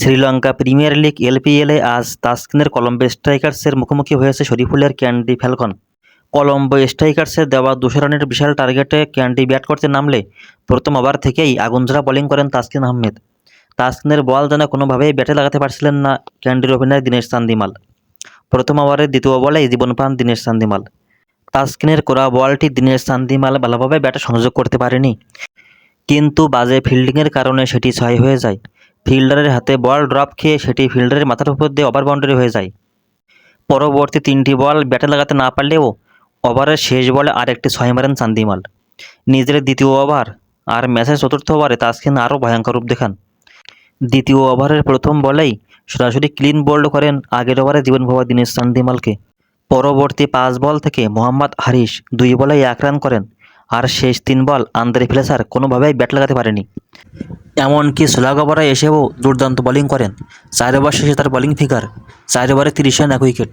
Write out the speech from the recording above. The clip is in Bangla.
শ্রীলঙ্কা প্রিমিয়ার লিগ এলপিএলে আজ তাসকিনের কলম্বো স্ট্রাইকার্সের মুখোমুখি হয়েছে শরীফুলের ক্যান্ডি ফ্যালকন। কলম্বো স্ট্রাইকার্সের দেওয়া 200 রানের বিশাল টার্গেটে ক্যান্ডি ব্যাট করতে নামলে প্রথম ওভার থেকেই আগুনঝরা বোলিং করেন তাসকিন আহমেদ। তাসকিনের বল যেন কোনোভাবেই ব্যাটে লাগাতে পারছিলেন না ক্যান্ডির ওপেনার দিনেশ চান্দিমাল। প্রথম ওভারের দ্বিতীয় বলেই জীবন পান দিনেশ চান্দিমাল। তাসকিনের করা বলটি দিনেশ চান্দিমাল ভালোভাবে ব্যাটে সংযোগ করতে পারেনি, কিন্তু বাজে ফিল্ডিংয়ের কারণে সেটি 6 হয়ে যায়। ফিল্ডারের হাতে বল ড্রপ খেয়ে সেটি ফিল্ডারের মাথার উপর দিয়ে ওভার বাউন্ডারি হয়ে যায়। পরবর্তী 3টি বল ব্যাটে লাগাতে না পারলেও ওভারের শেষ বলে আরেকটি 6 মারেন চান্দিমাল। নিজের দ্বিতীয় ওভার আর ম্যাচের চতুর্থ ওভারে তাসকিন আরও ভয়ঙ্কর রূপ দেখান। দ্বিতীয় ওভারের প্রথম বলেই সরাসরি ক্লিন বোল্ড করেন আগের ওভারে জীবন পাওয়া দিনেশ চান্দিমালকে। পরবর্তী 5 বল থেকে মোহাম্মদ হারিস 2 বলে 1 রান করেন, আর শেষ 3 বল আন্দ্রে ফ্লেচার কোনোভাবেই ব্যাট লাগাতে পারেনি। এমনকি স্লাগ ওভারে এসেও দুর্দান্ত বোলিং করেন। 4 ওভার শেষে তার বোলিং ফিগার 4 ওভারে 30 রান 1 উইকেট।